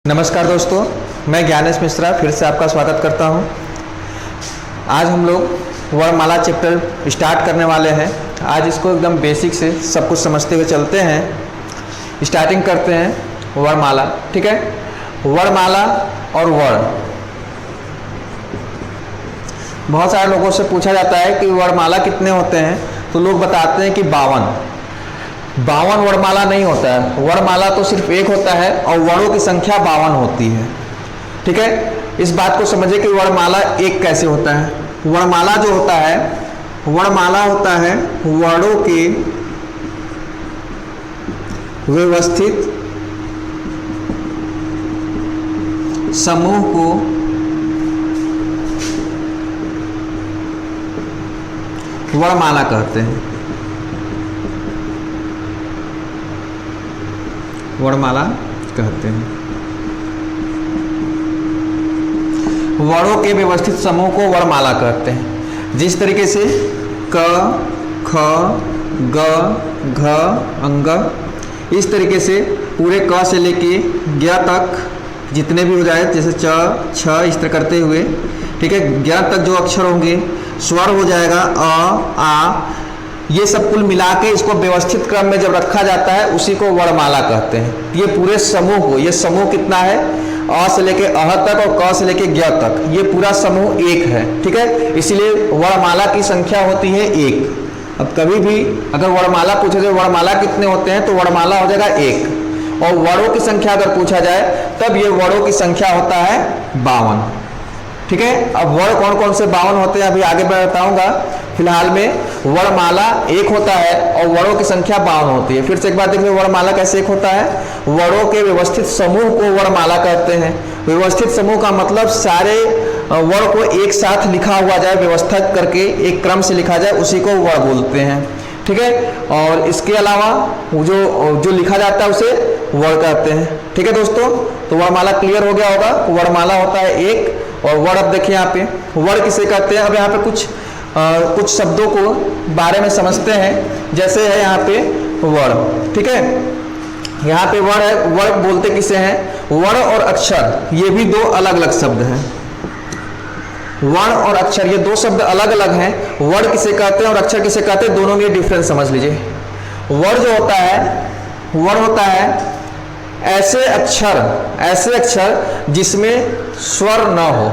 नमस्कार दोस्तों, मैं ज्ञानेश मिश्रा फिर से आपका स्वागत करता हूं। आज हम लोग वर्णमाला चैप्टर स्टार्ट करने वाले हैं। आज इसको एकदम बेसिक से सब कुछ समझते हुए चलते हैं। स्टार्टिंग करते हैं वर्णमाला, ठीक है। वर्णमाला और वर्ण, बहुत सारे लोगों से पूछा जाता है कि वर्णमाला कितने होते हैं, तो लोग बताते हैं कि 52 वर्णमाला नहीं होता है। वर्णमाला तो सिर्फ एक होता है और वर्णों की संख्या 52 होती है, ठीक है। इस बात को समझिए कि वर्णमाला एक कैसे होता है। वर्णमाला जो होता है, वर्णमाला होता है वर्णों के व्यवस्थित समूह को वर्णमाला कहते हैं। वर्णमाला कहते हैं वर्णों के व्यवस्थित समूह को वर्णमाला कहते हैं। जिस तरीके से क, ख, ग, घ, अंग, इस तरीके से पूरे क से लेके ज्ञ तक जितने भी हो जाए, जैसे च, छ, इस तरह करते हुए, ठीक है। ज्ञ तक जो अक्षर होंगे स्वर हो जाएगा अ, आ, ये सब कुल मिला के इसको व्यवस्थित क्रम में जब रखा जाता है उसी को वर्णमाला कहते हैं। ये पूरे समूह को, ये समूह कितना है, अ से लेके अह तक और क से लेके ज्ञ तक, ये पूरा समूह एक है, ठीक है। इसीलिए वर्णमाला की संख्या होती है एक। अब कभी भी अगर वर्णमाला पूछे जाए वर्णमाला कितने होते हैं, तो वर्णमाला हो जाएगा एक। और वर्णों की संख्या अगर पूछा जाए तब ये वर्णों की संख्या होता है 52, ठीक है। अब वर्ण कौन कौन से 52 होते हैं अभी आगे मैं बताऊंगा। फिलहाल में वर्णमाला एक होता है और वर्णों की संख्या 52 होती है। फिर से एक बार देखिए, वर्णमाला कैसे एक होता है, वर्णों के व्यवस्थित समूह को वर्णमाला कहते हैं। व्यवस्थित समूह का मतलब सारे वर्ण को एक साथ लिखा हुआ जाए, व्यवस्थित करके एक क्रम से लिखा जाए, उसी को वर्ण बोलते हैं, ठीक है। और इसके अलावा जो लिखा जाता है उसे वर्ण कहते हैं, ठीक है दोस्तों। तो वर्णमाला क्लियर हो गया होगा। वर्णमाला होता है एक। और वर्ण, अब देखिए यहाँ पे वर्ण किसे कहते हैं। अब यहाँ पे कुछ शब्दों को बारे में समझते हैं। जैसे है यहाँ पे वर्ण, ठीक है। यहाँ पे वर्ण है, वर्ण बोलते किसे हैं, वर्ण और अक्षर, ये भी दो अलग अलग शब्द हैं। वर्ण और अक्षर ये दो शब्द अलग अलग हैं। वर्ण किसे कहते हैं और अक्षर किसे कहते हैं, दोनों में डिफरेंस समझ लीजिए। वर्ण जो होता है, वर्ण होता है ऐसे अक्षर जिसमें स्वर न हो,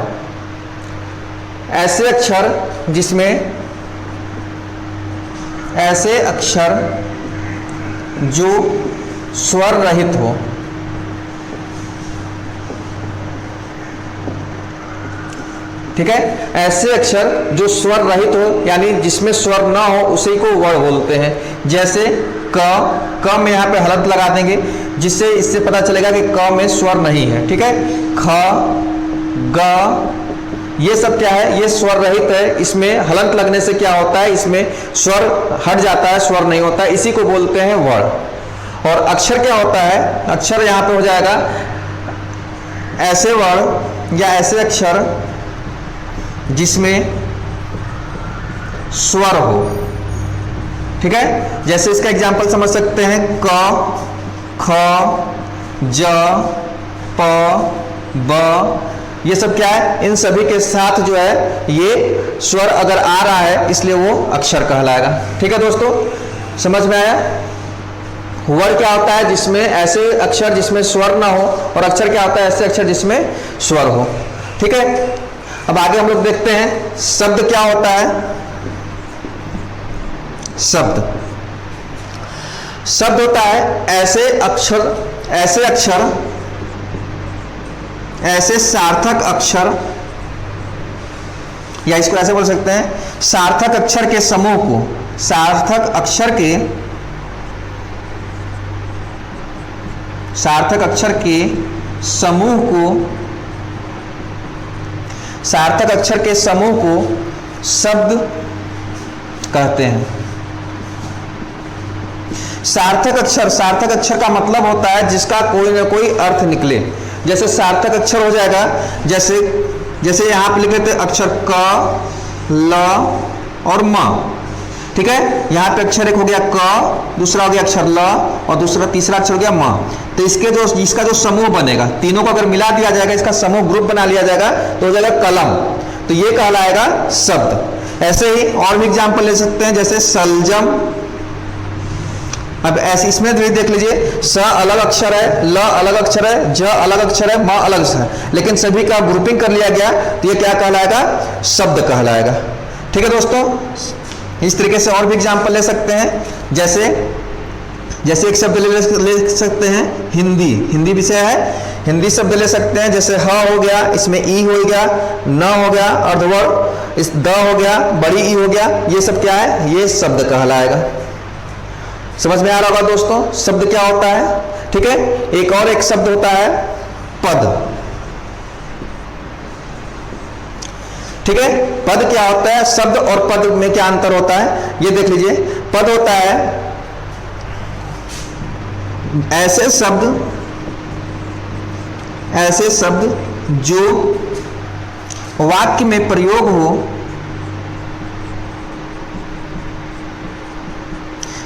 ऐसे अक्षर जो स्वर रहित हो, ठीक है। ऐसे अक्षर जो स्वर रहित हो, यानी जिसमें स्वर ना हो, उसी को वर्ण बोलते हैं। जैसे क में यहाँ पे हलंत लगा देंगे, जिससे इससे पता चलेगा कि क में स्वर नहीं है, ठीक है। ख, ग, ये सब क्या है, ये स्वर रहित है। इसमें हलंत लगने से क्या होता है, इसमें स्वर हट जाता है, स्वर नहीं होता है, इसी को बोलते हैं वर्ण। और अक्षर क्या होता है, अक्षर यहाँ पे हो जाएगा ऐसे वर्ण या ऐसे अक्षर जिसमें स्वर हो, ठीक है। जैसे इसका एग्जांपल समझ सकते हैं, क, ख, ज, प, ब, ये सब क्या है, इन सभी के साथ जो है ये स्वर अगर आ रहा है, इसलिए वो अक्षर कहलाएगा, ठीक है दोस्तों। समझ में आया। वर्ण क्या होता है, जिसमें ऐसे अक्षर जिसमें स्वर ना हो, और अक्षर क्या होता है, ऐसे अक्षर जिसमें स्वर हो, ठीक है। अब आगे हम लोग देखते हैं शब्द क्या होता है। शब्द होता है ऐसे सार्थक अक्षर, या इसको ऐसे बोल सकते हैं, सार्थक अक्षर के समूह को, सार्थक अक्षर के समूह को शब्द कहते हैं। सार्थक अक्षर का मतलब होता है जिसका कोई ना कोई अर्थ निकले। जैसे सार्थक अक्षर हो जाएगा, जैसे यहाँ पे लिखे थे अक्षर क, ल और म, ठीक है, यहाँ पे अक्षर एक हो गया क, दूसरा हो गया अक्षर ल और दूसरा तीसरा अक्षर हो गया म। तो इसका जो समूह बनेगा, तीनों को अगर मिला दिया जाएगा, इसका समूह ग्रुप बना लिया जाएगा तो हो जाएगा कलम। तो ये कहलाएगा शब्द। ऐसे ही और भी एग्जाम्पल ले सकते हैं, जैसे सलजम। अब ऐसे इसमें भी देख लीजिए, स अलग अक्षर है, ल अलग अक्षर है, ज अलग अक्षर है, म अलग अक्षर है, लेकिन सभी का ग्रुपिंग कर लिया गया तो ये क्या कहलाएगा? शब्द कहलाएगा। ठीक है दोस्तों, इस तरीके से और भी एग्जाम्पल ले सकते हैं। जैसे एक शब्द ले सकते हैं हिंदी, हिंदी विषय है, हिंदी शब्द ले सकते हैं, जैसे ह हो गया, इसमें ई हो गया, न हो गया, अर्धवर्ग, इस द हो गया, बड़ी ई हो गया, ये सब क्या है? ये शब्द कहलाएगा। समझ में आ रहा होगा दोस्तों शब्द क्या होता है। ठीक है, एक शब्द होता है पद। ठीक है, पद क्या होता है? शब्द और पद में क्या अंतर होता है ये देख लीजिए। पद होता है ऐसे शब्द जो वाक्य में प्रयोग हो,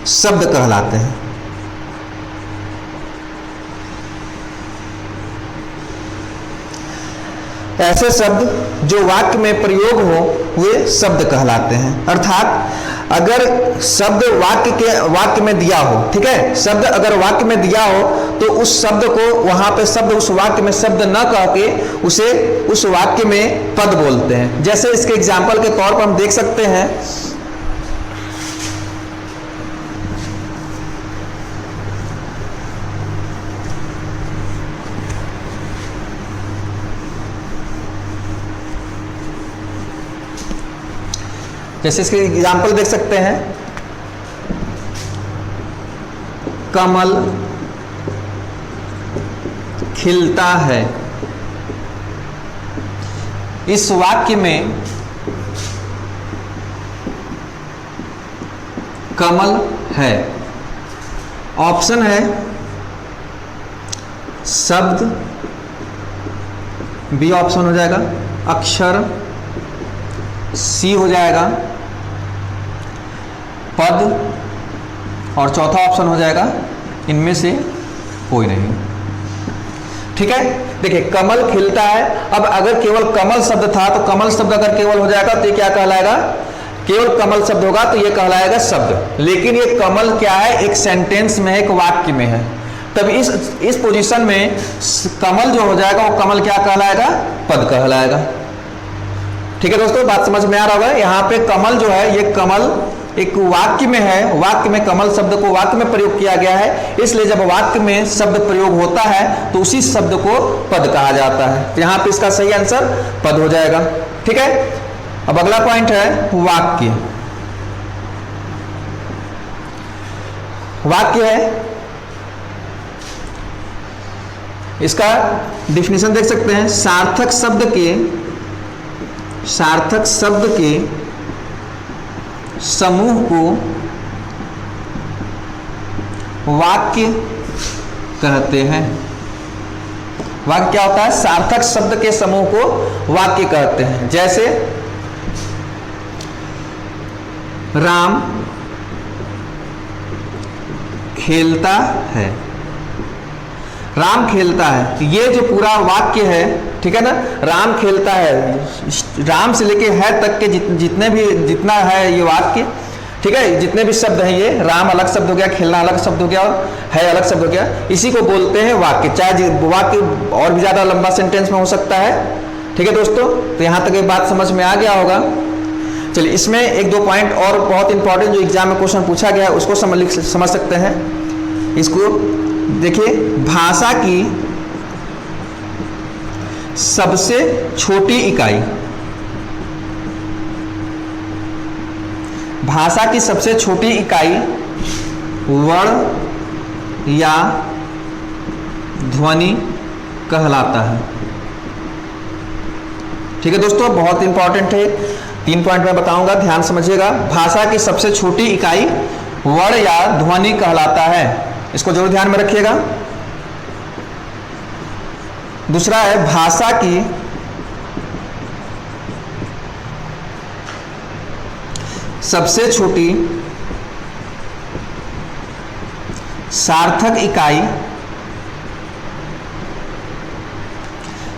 शब्द कहलाते हैं। ऐसे शब्द जो वाक्य में प्रयोग हो वे शब्द कहलाते हैं। अर्थात अगर शब्द वाक्य में दिया हो, ठीक है, शब्द अगर वाक्य में दिया हो तो उस शब्द को वहां पे शब्द उस वाक्य में शब्द न कह के उसे उस वाक्य में पद बोलते हैं। जैसे इसके एग्जाम्पल के तौर पर हम देख सकते हैं, जैसे इसके एग्जाम्पल देख सकते हैं, कमल खिलता है। इस वाक्य में कमल है, ऑप्शन है शब्द, बी ऑप्शन हो जाएगा, अक्षर सी हो जाएगा, पद, और चौथा ऑप्शन हो जाएगा इनमें से कोई नहीं। ठीक है, देखिए कमल खिलता है। अब अगर केवल कमल शब्द था तो कमल शब्द अगर केवल हो जाएगा तो ये क्या कहलाएगा? केवल कमल शब्द होगा तो ये कहलाएगा शब्द। लेकिन ये कमल क्या है? एक सेंटेंस में है, एक वाक्य में है, तब इस पोजीशन में कमल जो हो जाएगा वो कमल क्या कहलाएगा? पद कहलाएगा। ठीक है दोस्तों, बात समझ में आ रहा होगा। यहाँ पे कमल जो है ये कमल एक वाक्य में है, वाक्य में कमल शब्द को वाक्य में प्रयोग किया गया है, इसलिए जब वाक्य में शब्द प्रयोग होता है तो उसी शब्द को पद कहा जाता है। तो यहाँ पे इसका सही आंसर पद हो जाएगा। ठीक है, अब अगला पॉइंट है वाक्य। वाक्य है, इसका डिफिनेशन देख सकते हैं, सार्थक शब्द के समूह को वाक्य कहते हैं। वाक्य क्या होता है? सार्थक शब्द के समूह को वाक्य कहते हैं। जैसे राम खेलता है, राम खेलता है, ये जो पूरा वाक्य है, ठीक है ना, राम खेलता है, राम से लेके है तक के जितना है ये वाक्य, ठीक है, जितने भी शब्द हैं ये, राम अलग शब्द हो गया, खेलना अलग शब्द हो गया और है अलग शब्द हो गया, इसी को बोलते हैं वाक्य। चाहे वाक्य और भी ज्यादा लंबा सेंटेंस में हो सकता है। ठीक है दोस्तों, तो यहां तक ये बात समझ में आ गया होगा। चलिए इसमें एक दो पॉइंट और बहुत इंपॉर्टेंट जो एग्जाम में क्वेश्चन पूछा गया है उसको समझ सकते हैं। इसको देखिए, भाषा की सबसे छोटी इकाई, भाषा की सबसे छोटी इकाई वर्ण या ध्वनि कहलाता है। ठीक है दोस्तों, बहुत इंपॉर्टेंट है, 3 पॉइंट मैं बताऊंगा, ध्यान समझिएगा। भाषा की सबसे छोटी इकाई वर्ण या ध्वनि कहलाता है, इसको जरूर ध्यान में रखिएगा। दूसरा है भाषा की सबसे छोटी सार्थक इकाई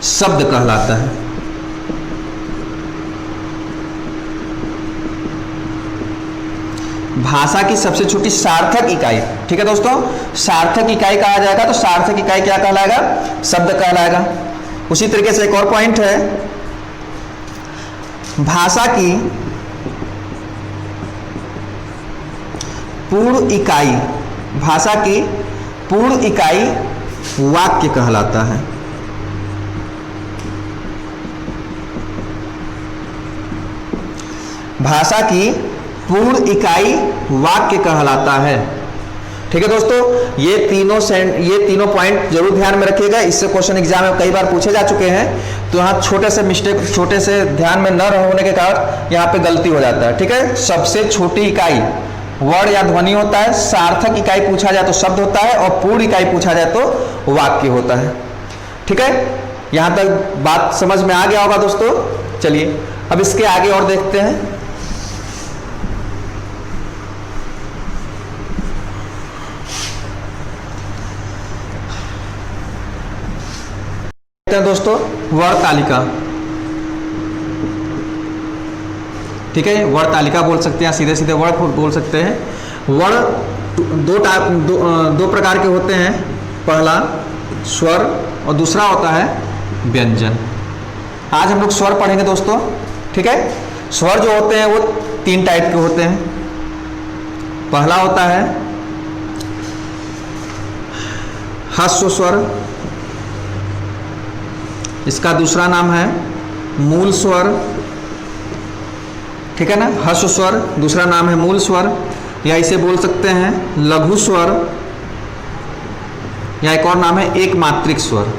शब्द कहलाता है। भाषा की सबसे छोटी सार्थक इकाई, ठीक है दोस्तों, सार्थक इकाई कहा जाएगा तो सार्थक इकाई क्या कहलाएगा? शब्द कहलाएगा। उसी तरीके से एक और पॉइंट है, भाषा की पूर्ण इकाई, भाषा की पूर्ण इकाई वाक्य कहलाता है। भाषा की पूर्ण इकाई वाक्य कहलाता है। ठीक है दोस्तों, ये तीनों पॉइंट जरूर ध्यान में रखिएगा, इससे क्वेश्चन एग्जाम में कई बार पूछे जा चुके हैं, तो यहाँ छोटे से मिस्टेक, छोटे से ध्यान में न होने के कारण यहाँ पे गलती हो जाता है। ठीक है, सबसे छोटी इकाई वर्ण या ध्वनि होता है, सार्थक इकाई पूछा जाए तो शब्द होता है, और पूर्ण इकाई पूछा जाए तो वाक्य होता है। ठीक है, यहाँ तक बात समझ में आ गया होगा दोस्तों। चलिए अब इसके आगे और देखते हैं। दोस्तों वर्ण तालिका, ठीक है, वर्ण तालिका बोल सकते हैं, सीधे सीधे वर्ण बोल सकते हैं। वर्ण दो प्रकार के होते हैं, पहला स्वर और दूसरा होता है व्यंजन। आज हम लोग स्वर पढ़ेंगे दोस्तों। ठीक है, स्वर जो होते हैं वो 3 टाइप के होते हैं। पहला होता है ह्रस्व स्वर, इसका दूसरा नाम है मूल स्वर। ठीक है ना, ह्रस्व स्वर, दूसरा नाम है मूल स्वर, या इसे बोल सकते हैं लघु स्वर, या एक और नाम है एक मात्रिक स्वर।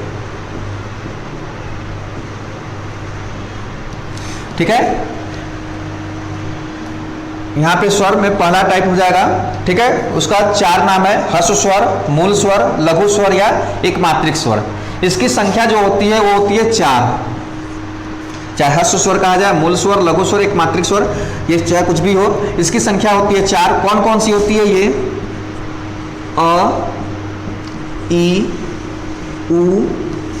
ठीक है, यहां पे स्वर में पहला टाइप हो जाएगा। ठीक है, उसका 4 नाम है, ह्रस्व स्वर, मूल स्वर, लघु स्वर या एक मात्रिक स्वर। इसकी संख्या जो होती है वो होती है 4, चाहे ह्रस्व स्वर कहा जाए, मूल स्वर, लघु स्वर, एक मात्रिक स्वर, ये चाहे कुछ भी हो, इसकी संख्या होती है 4। कौन कौन सी होती है ये? अ, ई, उ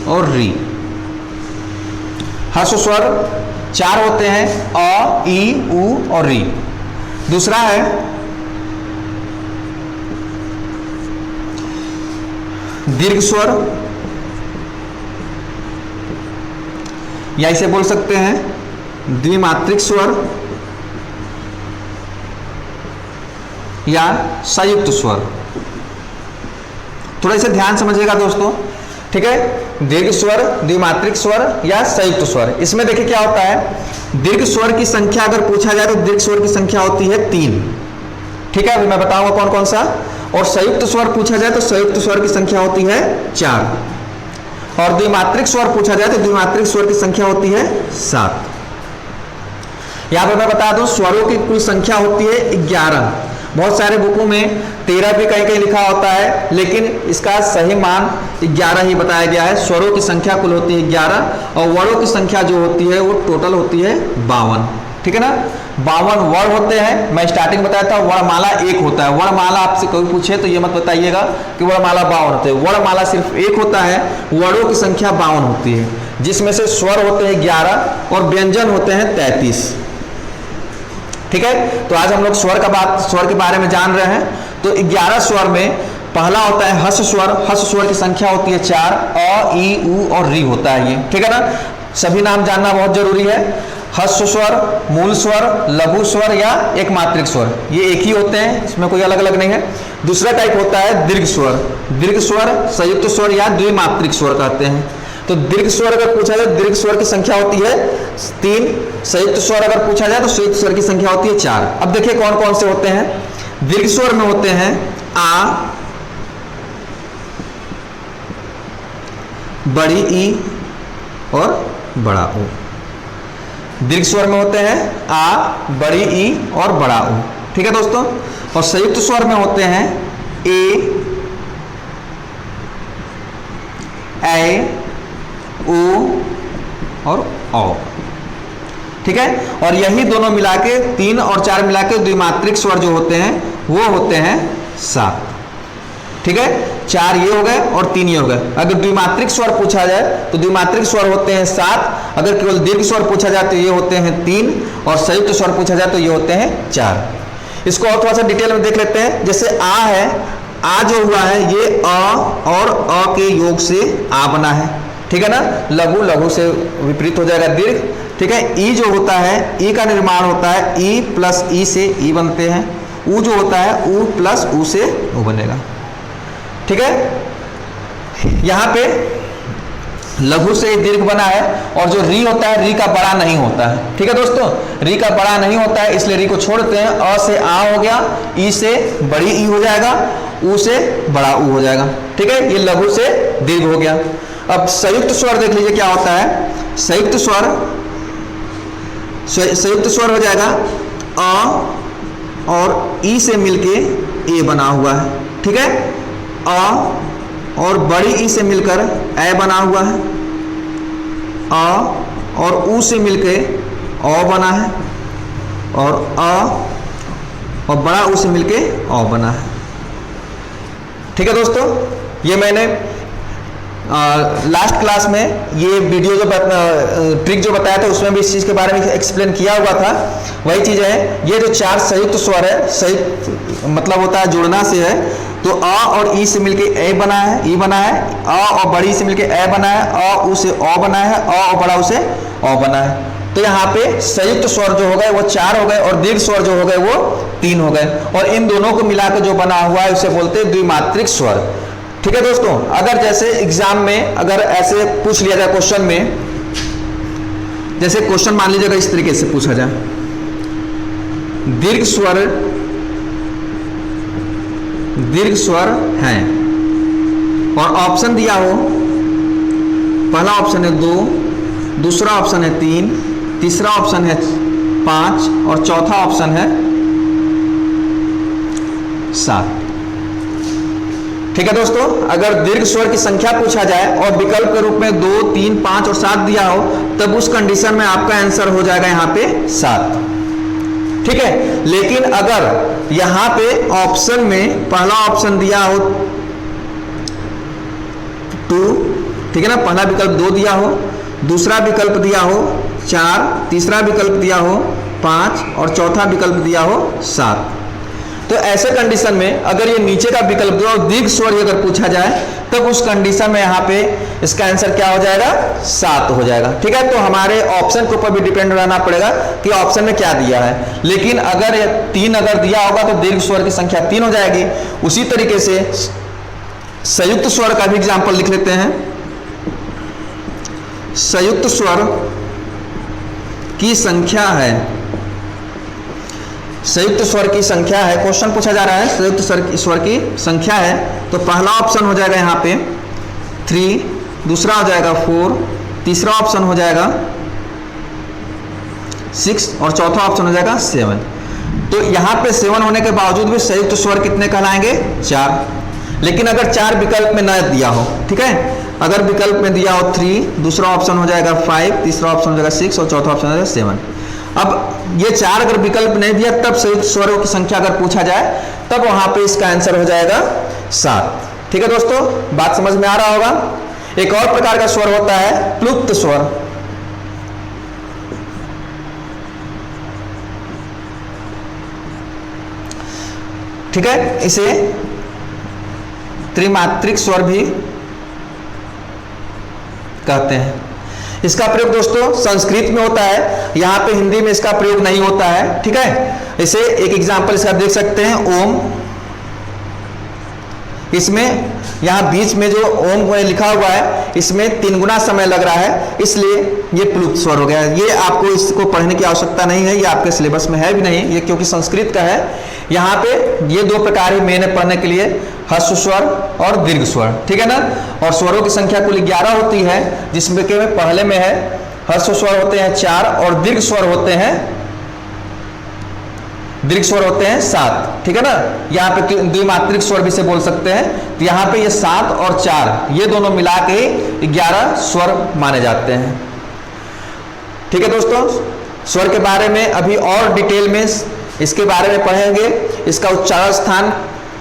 और री। ह्रस्व स्वर 4 होते हैं, अ, ई, उ और री। दूसरा है दीर्घ स्वर, या इसे बोल सकते हैं द्विमात्रिक स्वर या संयुक्त स्वर। थोड़ा इसे ध्यान समझिएगा दोस्तों। ठीक है, दीर्घ स्वर, द्विमात्रिक स्वर या संयुक्त स्वर। इसमें देखिए क्या होता है, दीर्घ स्वर की संख्या अगर पूछा जाए तो दीर्घ स्वर की संख्या होती है 3। ठीक है, अभी मैं बताऊंगा कौन कौन सा। और संयुक्त स्वर पूछा जाए तो संयुक्त स्वर की संख्या होती है 4, और द्विमात्रिक स्वर पूछा जाए तो द्विमात्रिक स्वर की संख्या होती है 7। यहां पर मैं बता दूं, स्वरों की कुल संख्या होती है 11। बहुत सारे बुकों में 13 भी कहीं कहीं लिखा होता है, लेकिन इसका सही मान 11 ही बताया गया है। स्वरों की संख्या कुल होती है 11, और वर्णों की संख्या जो होती है वो टोटल होती है 52। ठीक है ना, 52 वर्ण होते हैं। मैं स्टार्टिंग बताया था वर्णमाला 1 होता है। वर्णमाला आपसे कोई पूछे तो ये मत बताइएगा कि वर्णमाला 52 होते हैं। वर्णमाला सिर्फ 1 होता है, वर्णों की संख्या 52 होती है, जिसमें से स्वर होते हैं 11 और व्यंजन होते हैं 33। ठीक है, तो आज हम लोग स्वर के बारे में जान रहे हैं। तो 11 स्वर में पहला होता है ह्रस्व स्वर। ह्रस्व स्वर की संख्या होती है 4, अ, ई, उ और री होता है ये। ठीक है ना, सभी नाम जानना बहुत जरूरी है। ह्रस्व स्वर, मूल स्वर, लघु स्वर या एक मात्रिक स्वर, ये एक ही होते हैं, इसमें कोई अलग अलग नहीं है। दूसरा टाइप होता है दीर्घ स्वर। दीर्घ स्वर, संयुक्त स्वर या द्विमात्रिक स्वर कहते हैं। तो दीर्घ स्वर अगर पूछा जाए, दीर्घ स्वर की संख्या होती है 3। संयुक्त स्वर अगर पूछा जाए तो संयुक्त स्वर की संख्या होती है 4। अब देखिए कौन कौन से होते हैं। दीर्घ स्वर में होते हैं आ, बड़ी ई और बड़ा ओ। दीर्घ स्वर में होते हैं आ, बड़ी ई और बड़ा ओ। ठीक है दोस्तों, और संयुक्त स्वर में होते हैं ए, ओ और औ। ठीक है। और यही दोनों मिला के 3 और 4 मिला के द्विमात्रिक स्वर जो होते हैं वो होते हैं 7, ठीक है। 4 ये हो गए और 3 ये हो गए। अगर द्विमात्रिक स्वर पूछा जाए तो द्विमात्रिक स्वर होते हैं 7, अगर केवल दीर्घ स्वर पूछा जाए तो ये होते हैं 3, और संयुक्त स्वर पूछा जाए तो ये होते हैं 4। इसको और थोड़ा सा डिटेल में देख लेते हैं। जैसे आ है, आ जो हुआ है ये अ और अ के योग से आ बना है, ठीक है ना। लघु, लघु से विपरीत हो जाएगा दीर्घ, ठीक है। ई जो होता है, ई का निर्माण होता है ई प्लस ई से ई बनते हैं। ऊ जो होता है ऊ प्लस ऊ से ऊ बनेगा, ठीक है। यहाँ पे लघु से दीर्घ बना है, और जो री होता है री का बड़ा नहीं होता है, ठीक है दोस्तों। री का बड़ा नहीं होता है इसलिए री को छोड़ते हैं। अ से आ हो गया, ई से बड़ी ई हो जाएगा, ऊ से बड़ा ऊ हो जाएगा, ठीक है। ये लघु से दीर्घ हो गया। अब संयुक्त स्वर देख लीजिए क्या होता है। संयुक्त स्वर हो जाएगा अ और ई से मिलके ए बना हुआ है, ठीक है। अ और बड़ी ई से मिलकर ए बना हुआ है, अ और ऊ से मिलके अ बना है, और अ और बड़ा ऊ से मिलके अ बना है, ठीक है दोस्तों। ये मैंने लास्ट क्लास में ये वीडियो जो ट्रिक जो बताया था उसमें भी इस चीज़ के बारे में एक्सप्लेन किया हुआ था। वही चीज़ है, ये जो 4 संयुक्त स्वर है, संयुक्त मतलब होता है जुड़ना से है, तो अ और ई से मिलके ए बना है, ई बना है, अ और बड़ी से मिलके ए बना है, अ ऊ से अ बना है, अ और बड़ा ऊ से अ बना है। तो यहाँ पे संयुक्त स्वर जो हो गए वो 4 हो गए, और दीर्घ स्वर जो हो गए वो 3 हो गए, और इन दोनों को मिलाकर जो बना हुआ है उसे बोलते हैं द्विमात्रिक स्वर, ठीक है दोस्तों। अगर जैसे एग्जाम में अगर ऐसे पूछ लिया जाए क्वेश्चन में, जैसे क्वेश्चन मान लीजिएगा इस तरीके से पूछा जाए, दीर्घ स्वर हैं, और ऑप्शन दिया हो, पहला ऑप्शन है 2, दूसरा ऑप्शन है 3, तीसरा ऑप्शन है 5 और चौथा ऑप्शन है 7, ठीक है दोस्तों। अगर दीर्घ स्वर की संख्या पूछा जाए और विकल्प के रूप में 2, 3, 5 और 7 दिया हो, तब उस कंडीशन में आपका आंसर हो जाएगा यहाँ पे 7, ठीक है। लेकिन अगर यहाँ पे ऑप्शन में पहला ऑप्शन दिया हो 2, ठीक है ना, पहला विकल्प 2 दिया हो, दूसरा विकल्प दिया हो 4, तीसरा विकल्प दिया हो 5 और चौथा विकल्प दिया हो 7, तो ऐसे कंडीशन में अगर ये नीचे का विकल्प दो और दीर्घ स्वर अगर पूछा जाए, तब उस कंडीशन में यहाँ पे इसका आंसर क्या हो जाएगा, 7 हो जाएगा, ठीक है। तो हमारे ऑप्शन के ऊपर भी डिपेंड रहना पड़ेगा कि ऑप्शन में क्या दिया है। लेकिन अगर 3 अगर दिया होगा तो दीर्घ स्वर की संख्या 3 हो जाएगी। उसी तरीके से संयुक्त स्वर का भी एग्जाम्पल लिख लेते हैं। संयुक्त स्वर की संख्या है, संयुक्त स्वर की संख्या है, क्वेश्चन पूछा जा रहा है संयुक्त स्वर की संख्या है, तो पहला ऑप्शन हो जाएगा यहाँ पे 3, दूसरा हो जाएगा 4, तीसरा ऑप्शन हो जाएगा 6 और चौथा ऑप्शन हो जाएगा 7। तो यहाँ पे 7 होने के बावजूद भी संयुक्त स्वर कितने कहलाएंगे, 4। लेकिन अगर 4 विकल्प में न दिया हो, ठीक है, अगर विकल्प में दिया हो 3, दूसरा ऑप्शन हो जाएगा 5, तीसरा ऑप्शन हो जाएगा 6 और चौथा ऑप्शन हो जाएगा 7। अब ये 4 अगर विकल्प नहीं दिया, तब संयुक्त स्वरों की संख्या अगर पूछा जाए, तब वहां पे इसका आंसर हो जाएगा 7, ठीक है दोस्तों। बात समझ में आ रहा होगा। एक और प्रकार का स्वर होता है प्लुप्त स्वर, ठीक है, इसे त्रिमात्रिक स्वर भी कहते हैं। इसका प्रयोग दोस्तों संस्कृत में होता है, यहाँ पे हिंदी में इसका प्रयोग नहीं होता है, ठीक है। इसे एक एग्जांपल इसका देख सकते हैं, ओम। इसमें यहाँ बीच में जो ओम लिखा हुआ है, इसमें 3 गुना समय लग रहा है, इसलिए ये प्लुप्त स्वर हो गया है। ये आपको इसको पढ़ने की आवश्यकता नहीं है, ये आपके सिलेबस में है भी नहीं, ये क्योंकि संस्कृत का है। यहाँ पे ये 2 प्रकार ही मेन है पढ़ने के लिए, ह्रस्व स्वर और दीर्घ स्वर, ठीक है ना। और स्वरों की संख्या कुल 11 होती है, जिसमें के पहले में है ह्रस्व स्वर होते हैं 4 और दीर्घ स्वर होते हैं 7, ठीक है ना। यहाँ पे द्विमात्रिक स्वर भी से बोल सकते हैं। तो यहाँ पे ये 7 और 4 ये दोनों मिला के 11 स्वर माने जाते हैं, ठीक है दोस्तों। स्वर के बारे में अभी और डिटेल में इसके बारे में पढ़ेंगे। इसका उच्चारण स्थान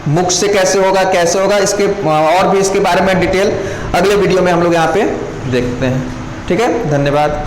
मुख से कैसे होगा इसके और भी इसके बारे में डिटेल अगले वीडियो में हम लोग यहाँ पे देखते हैं। ठीक है, धन्यवाद।